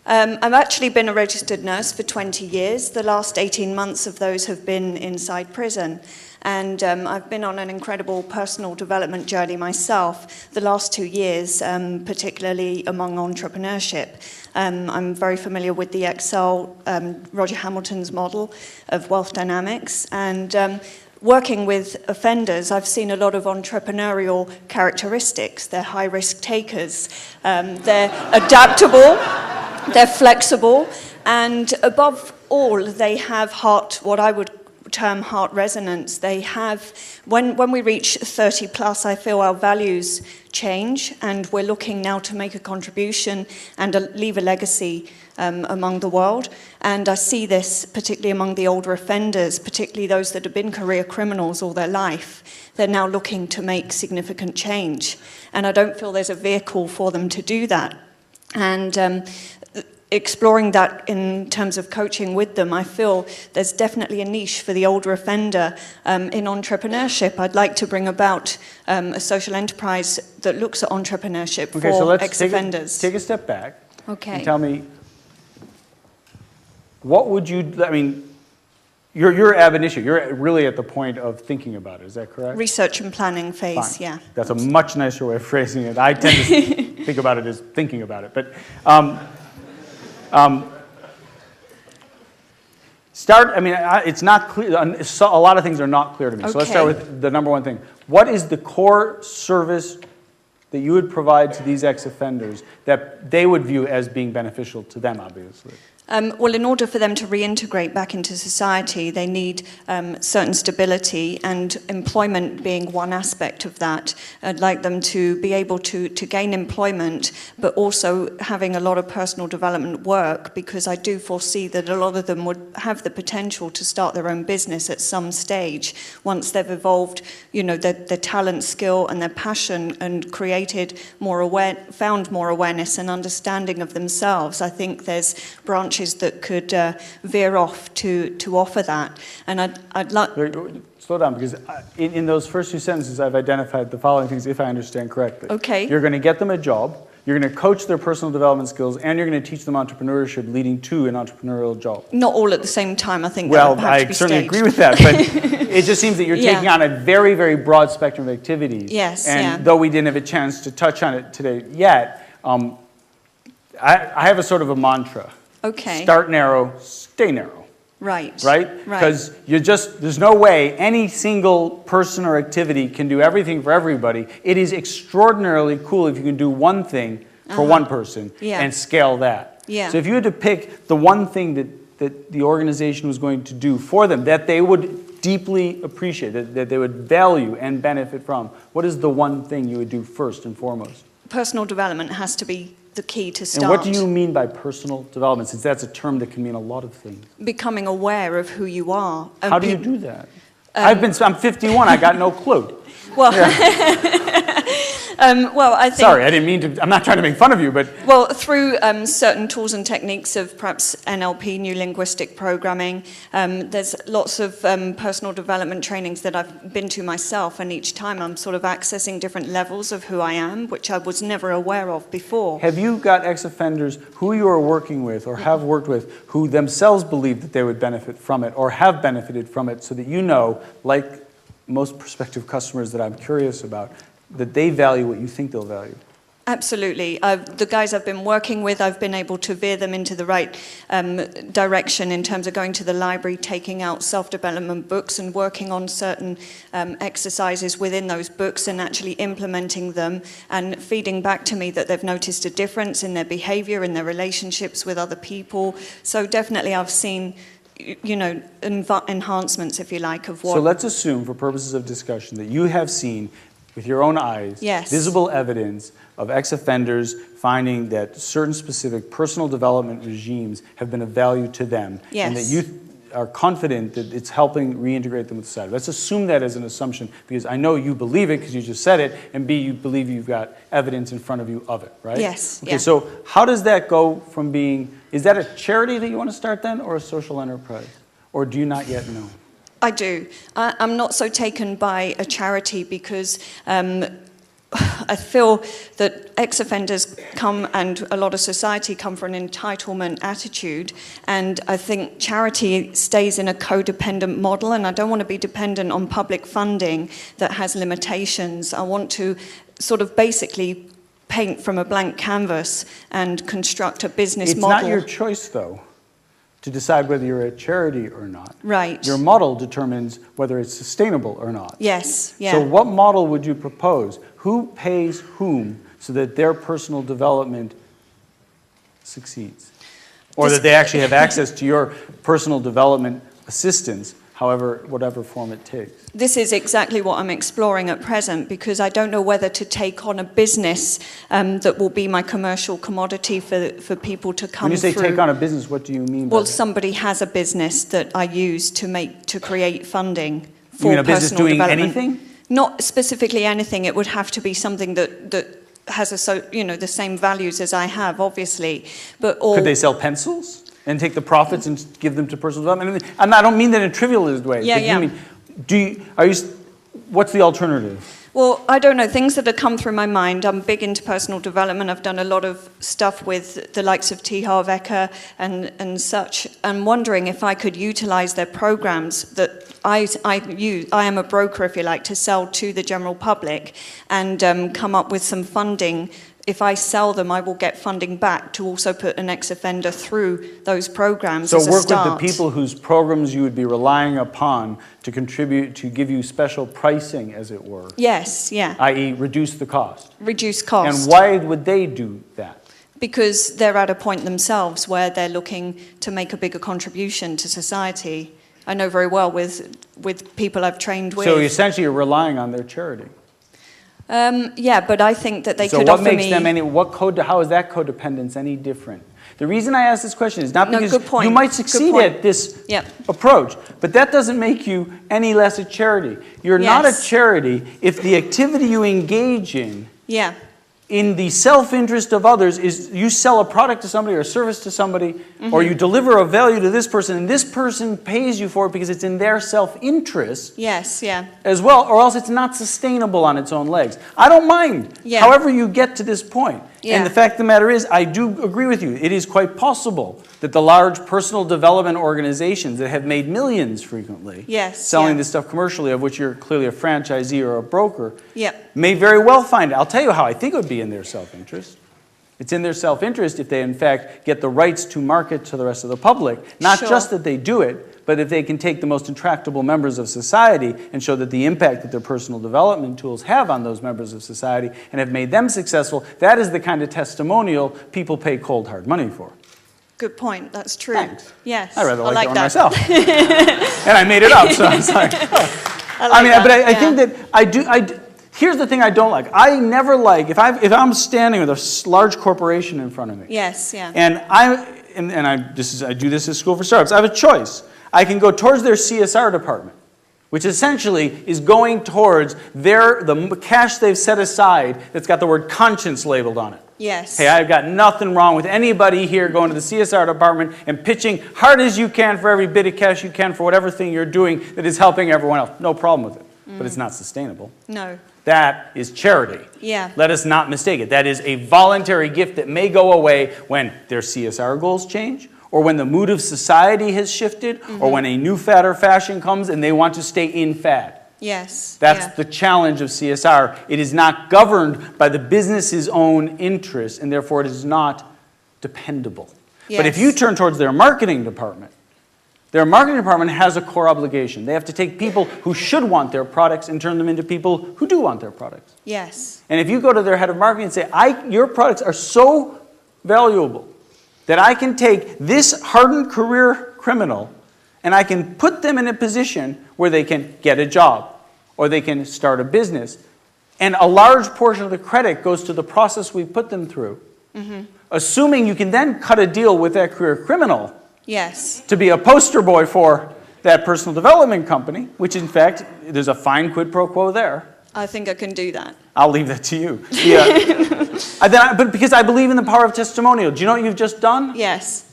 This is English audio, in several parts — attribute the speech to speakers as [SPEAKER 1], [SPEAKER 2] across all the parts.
[SPEAKER 1] I've actually been a registered nurse for 20 years. The last 18 months of those have been inside prison. And I've been on an incredible personal development journey myself the last 2 years, particularly among entrepreneurship. I'm very familiar with the Excel, Roger Hamilton's model of wealth dynamics. And working with offenders, I've seen a lot of entrepreneurial characteristics. They're high-risk takers. They're adaptable. They're flexible. And above all, they have what I would term heart resonance. They have, when we reach 30 plus, I feel our values change, and we're looking now to make a contribution and leave a legacy among the world. And I see this particularly among the older offenders, particularly those that have been career criminals all their life. They're now looking to make significant change. And I don't feel there's a vehicle for them to do that. And exploring that in terms of coaching with them, I feel there's definitely a niche for the older offender in entrepreneurship. I'd like to bring about a social enterprise that looks at entrepreneurship for ex-offenders.
[SPEAKER 2] Take a step back.
[SPEAKER 1] Okay.
[SPEAKER 2] And tell me, what would you, I mean, you're ab initio. You're really at the point of thinking about it. Is that correct? Research
[SPEAKER 1] and planning phase,
[SPEAKER 2] Fine.
[SPEAKER 1] Yeah.
[SPEAKER 2] That's a much nicer way of phrasing it. I tend to think about it as thinking about it. But it's not clear. A lot of things are not clear to me. Okay. So let's start with the number one thing. What is the core service that you would provide to these ex-offenders that they would view as being beneficial to them, obviously?
[SPEAKER 1] Well, in order for them to reintegrate back into society, they need certain stability, and employment being one aspect of that. I'd like them to be able to gain employment, but also having a lot of personal development work, because I do foresee that a lot of them would have the potential to start their own business at some stage once they've evolved, their talent, skill, and their passion, and found more awareness and understanding of themselves. I think there's branches that could veer off to offer that. And I'd like...
[SPEAKER 2] Slow down, because in those first two sentences, I've identified the following things, if I understand correctly.
[SPEAKER 1] Okay.
[SPEAKER 2] You're going to get them a job, you're going to coach their personal development skills, and you're going to teach them entrepreneurship, leading to an entrepreneurial job.
[SPEAKER 1] Not all at the same time, I think.
[SPEAKER 2] Well, I certainly agree with that, but it just seems that you're taking on a very, very broad spectrum of activities.
[SPEAKER 1] Yes,
[SPEAKER 2] and though we didn't have a chance to touch on it today yet, I have a sort of a mantra.
[SPEAKER 1] Okay.
[SPEAKER 2] Start narrow, stay narrow.
[SPEAKER 1] Right.
[SPEAKER 2] Right? Because there's no way any single person or activity can do everything for everybody. It is extraordinarily cool if you can do one thing for one person and scale that.
[SPEAKER 1] Yeah.
[SPEAKER 2] So if you had to pick the one thing that the organization was going to do for them, that they would deeply appreciate, that they would value and benefit from, what is the one thing you would do first and foremost?
[SPEAKER 1] Personal development has to be the key to start.
[SPEAKER 2] And what do you mean by personal development, since that's a term that can mean a lot of things?
[SPEAKER 1] Becoming aware of who you are.
[SPEAKER 2] How do you do that? I'm 51, I got no clue.
[SPEAKER 1] Well, well, I think...
[SPEAKER 2] Sorry, I didn't mean to, I'm not trying to make fun of you, but...
[SPEAKER 1] Well, through certain tools and techniques of perhaps NLP, New Linguistic Programming, there's lots of personal development trainings that I've been to myself, and each time I'm sort of accessing different levels of who I am, which I was never aware of before.
[SPEAKER 2] Have you got ex-offenders who you are working with or have worked with who themselves believe that they would benefit from it or have benefited from it, so that you know, like most prospective customers that I'm curious about, that they value what you think they'll value?
[SPEAKER 1] Absolutely. The guys I've been working with, I've been able to veer them into the right direction in terms of going to the library, taking out self-development books and working on certain exercises within those books and actually implementing them and feeding back to me that they've noticed a difference in their behavior, in their relationships with other people. So definitely I've seen enhancements, if you like, of what...
[SPEAKER 2] So let's assume, for purposes of discussion, that you have seen with your own eyes visible evidence of ex-offenders finding that certain specific personal development regimes have been of value to them, and that you are confident that it's helping reintegrate them with society. Let's assume that as an assumption, because I know you believe it because you just said it, and B, you believe you've got evidence in front of you of it, right?
[SPEAKER 1] Yes.
[SPEAKER 2] Okay, so how does that go from being, is that a charity that you want to start then, or a social enterprise? Or do you not yet know?
[SPEAKER 1] I do. I'm not so taken by a charity because I feel that ex-offenders come, and a lot of society come from an entitlement attitude, and I think charity stays in a codependent model, and I don't want to be dependent on public funding that has limitations. I want to sort of basically paint from a blank canvas and construct a business model.
[SPEAKER 2] It's not your choice, though, to decide whether you're a charity or not.
[SPEAKER 1] Right.
[SPEAKER 2] Your model determines whether it's sustainable or not.
[SPEAKER 1] Yes, yeah.
[SPEAKER 2] So what model would you propose? Who pays whom so that their personal development succeeds? Or that they actually have access to your personal development assistance, whatever form it takes?
[SPEAKER 1] This is exactly what I'm exploring at present, because I don't know whether to take on a business that will be my commercial commodity for people to come through.
[SPEAKER 2] When you say take on a business, what do you mean by
[SPEAKER 1] Well,
[SPEAKER 2] that?
[SPEAKER 1] somebody has a business that I use to create funding for
[SPEAKER 2] You mean a business
[SPEAKER 1] personal
[SPEAKER 2] doing
[SPEAKER 1] development.
[SPEAKER 2] anything?
[SPEAKER 1] Not specifically anything. It would have to be something that has the same values as I have, obviously. But
[SPEAKER 2] Could they sell pencils and take the profits and give them to personal development? I don't mean that in a trivialist way.
[SPEAKER 1] Yeah, yeah.
[SPEAKER 2] What's the alternative?
[SPEAKER 1] Well, I don't know, things that have come through my mind. I'm big into personal development. I've done a lot of stuff with the likes of T. Harv Eker and such. I'm wondering if I could utilize their programs that I use. I am a broker, if you like, to sell to the general public and come up with some funding. If I sell them, I will get funding back to also put an ex-offender through those programs as a start.
[SPEAKER 2] So work with the people whose programs you would be relying upon to contribute, to give you special pricing, as it were.
[SPEAKER 1] Yes, yeah.
[SPEAKER 2] I.e. reduce the cost.
[SPEAKER 1] Reduce cost.
[SPEAKER 2] And why would they do that?
[SPEAKER 1] Because they're at a point themselves where they're looking to make a bigger contribution to society. I know very well with people I've trained with.
[SPEAKER 2] So essentially you're relying on their charity.
[SPEAKER 1] Yeah, but I think that they could
[SPEAKER 2] offer me...
[SPEAKER 1] So what
[SPEAKER 2] makes them how is that codependence any different? The reason I ask this question is not because you might succeed at this approach, but that doesn't make you any less a charity. You're not a charity if the activity you engage in the self-interest of others is you sell a product to somebody or a service to somebody, or you deliver a value to this person, and this person pays you for it because it's in their self-interest as well, or else it's not sustainable on its own legs. I don't mind however you get to this point. And the fact of the matter is, I do agree with you. It is quite possible that the large personal development organizations that have made millions frequently selling this stuff commercially, of which you're clearly a franchisee or a broker, may very well find it. I'll tell you how I think it would be in their self-interest. It's in their self-interest if they, in fact, get the rights to market to the rest of the public. Not just that they do it, but if they can take the most intractable members of society and show that the impact that their personal development tools have on those members of society and have made them successful, that is the kind of testimonial people pay cold, hard money for.
[SPEAKER 1] Good point. That's true.
[SPEAKER 2] Thanks.
[SPEAKER 1] Yes.
[SPEAKER 2] I rather like that one
[SPEAKER 1] that.
[SPEAKER 2] myself. And I made it up, so I was like, I think that I do. Here's the thing I don't like. I never like, if I'm standing with a large corporation in front of me. And I do this at School for Startups. I have a choice. I can go towards their CSR department, which essentially is going towards the cash they've set aside that's got the word conscience labeled on it. Hey, I've got nothing wrong with anybody here going to the CSR department and pitching hard as you can for every bit of cash you can for whatever thing you're doing that is helping everyone else. No problem with it. But it's not sustainable.
[SPEAKER 1] No.
[SPEAKER 2] That is charity. Let us not mistake it. That is a voluntary gift that may go away when their CSR goals change, or when the mood of society has shifted, or when a new fad or fashion comes and they want to stay in fad. That's the challenge of CSR. It is not governed by the business's own interests, and therefore it is not dependable. But if you turn towards their marketing department has a core obligation. They have to take people who should want their products and turn them into people who do want their products. And if you go to their head of marketing and say, your products are so valuable that I can take this hardened career criminal and I can put them in a position where they can get a job or they can start a business, and a large portion of the credit goes to the process we put them through, assuming you can then cut a deal with that career criminal to be a poster boy for that personal development company, which in fact, there's a fine quid pro quo there.
[SPEAKER 1] I think I can do that.
[SPEAKER 2] I'll leave that to you. But because I believe in the power of testimonial. Do you know what you've just done?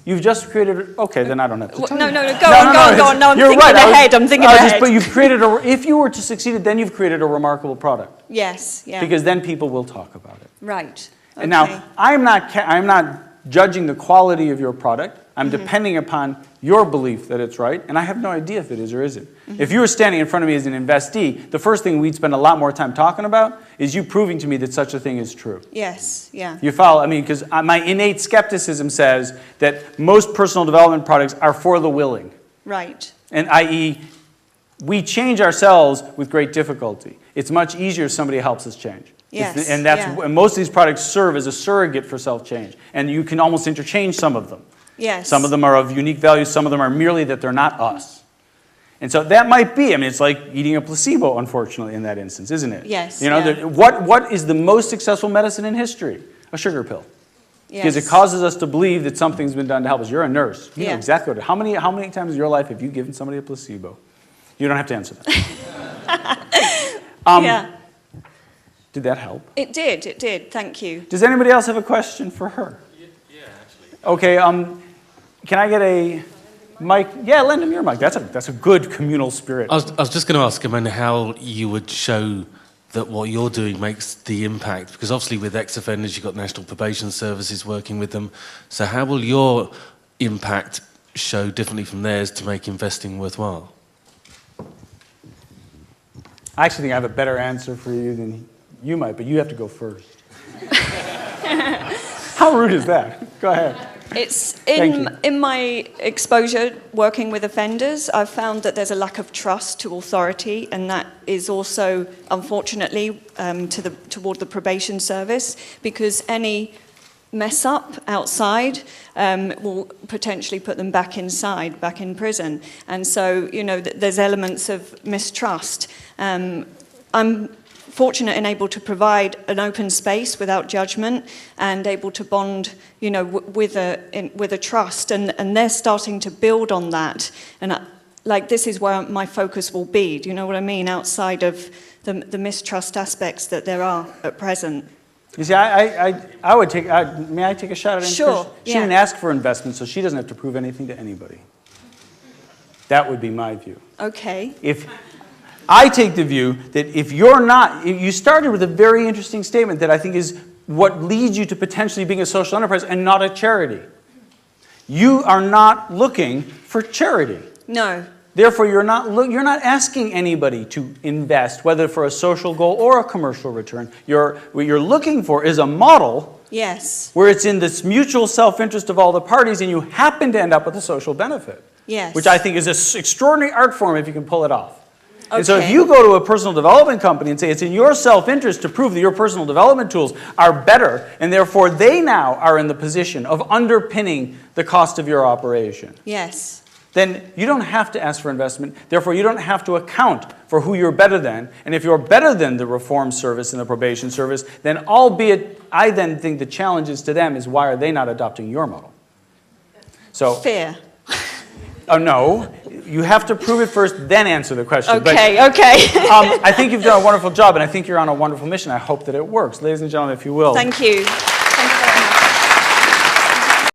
[SPEAKER 2] You've just created, okay, then I don't have to tell
[SPEAKER 1] No,
[SPEAKER 2] you.
[SPEAKER 1] go on. No, I'm thinking ahead. I'm thinking ahead.
[SPEAKER 2] But you've created if you were to succeed, then you've created a remarkable product.
[SPEAKER 1] Yes, yeah.
[SPEAKER 2] Because then people will talk about it.
[SPEAKER 1] Right. Okay.
[SPEAKER 2] And now, I'm not judging the quality of your product. I'm depending upon your belief that it's right, and I have no idea if it is or isn't. If you were standing in front of me as an investee, the first thing we'd spend a lot more time talking about is you proving to me that such a thing is true.
[SPEAKER 1] Yes, yeah.
[SPEAKER 2] You follow? I mean, because my innate skepticism says that most personal development products are for the willing.
[SPEAKER 1] Right.
[SPEAKER 2] And i.e., we change ourselves with great difficulty. It's much easier if somebody helps us change.
[SPEAKER 1] Yes,
[SPEAKER 2] and most of these products serve as a surrogate for self-change. And you can almost interchange some of them.
[SPEAKER 1] Yes.
[SPEAKER 2] Some of them are of unique value. Some of them are merely that they're not us. And so that might be, I mean, it's like eating a placebo, unfortunately, in that instance, isn't it?
[SPEAKER 1] Yes.
[SPEAKER 2] You know, what is the most successful medicine in history? A sugar pill.
[SPEAKER 1] Yes.
[SPEAKER 2] Because it causes us to believe that something's been done to help us. You're a nurse. You know exactly what. How many times in your life have you given somebody a placebo? You don't have to answer that.
[SPEAKER 1] Yeah.
[SPEAKER 2] Did that help?
[SPEAKER 1] It did. Thank you.
[SPEAKER 2] Does anybody else have a question for her?
[SPEAKER 3] Yeah, actually.
[SPEAKER 2] Okay, can I get a mic? Yeah, lend him your mic. That's a good communal spirit.
[SPEAKER 3] I was just going to ask, Amanda, how you would show that what you're doing makes the impact, because obviously with ex-offenders you've got National Probation Services working with them, so how will your impact show differently from theirs to make investing worthwhile?
[SPEAKER 2] I actually think I have a better answer for you than you might, but you have to go first. How rude is that? Go ahead.
[SPEAKER 1] It's in my exposure working with offenders, I've found that there's a lack of trust to authority, and that is also, unfortunately, toward the probation service, because any mess up outside will potentially put them back inside, back in prison. And so, you know, there's elements of mistrust. I'm fortunate and able to provide an open space without judgment and able to bond, you know, with a trust, and they're starting to build on that. And like, this is where my focus will be. Do you know what I mean? Outside of the mistrust aspects that there are at present.
[SPEAKER 2] You see, I would take. May I take a shot at it?
[SPEAKER 1] Sure.
[SPEAKER 2] She didn't ask for investment, so she doesn't have to prove anything to anybody. That would be my view.
[SPEAKER 1] Okay.
[SPEAKER 2] If I take the view that if you started with a very interesting statement that I think is what leads you to potentially being a social enterprise and not a charity. You are not looking for charity.
[SPEAKER 1] No.
[SPEAKER 2] Therefore, you're not asking anybody to invest, whether for a social goal or a commercial return. What you're looking for is a model.
[SPEAKER 1] Yes.
[SPEAKER 2] Where it's in this mutual self-interest of all the parties, and you happen to end up with a social benefit.
[SPEAKER 1] Yes.
[SPEAKER 2] Which I think is an extraordinary art form if you can pull it off.
[SPEAKER 1] Okay.
[SPEAKER 2] And so if you go to a personal development company and say it's in your self-interest to prove that your personal development tools are better, and therefore they now are in the position of underpinning the cost of your operation.
[SPEAKER 1] Yes.
[SPEAKER 2] Then you don't have to ask for investment. Therefore, you don't have to account for who you're better than. And if you're better than the reform service and the probation service, then albeit I then think the challenge is to them is why are they not adopting your model? So
[SPEAKER 1] fair.
[SPEAKER 2] Oh, no. You have to prove it first, then answer the question.
[SPEAKER 1] Okay,
[SPEAKER 2] but,
[SPEAKER 1] okay.
[SPEAKER 2] I think you've done a wonderful job, and I think you're on a wonderful mission. I hope that it works. Ladies and gentlemen, if you will.
[SPEAKER 1] Thank you.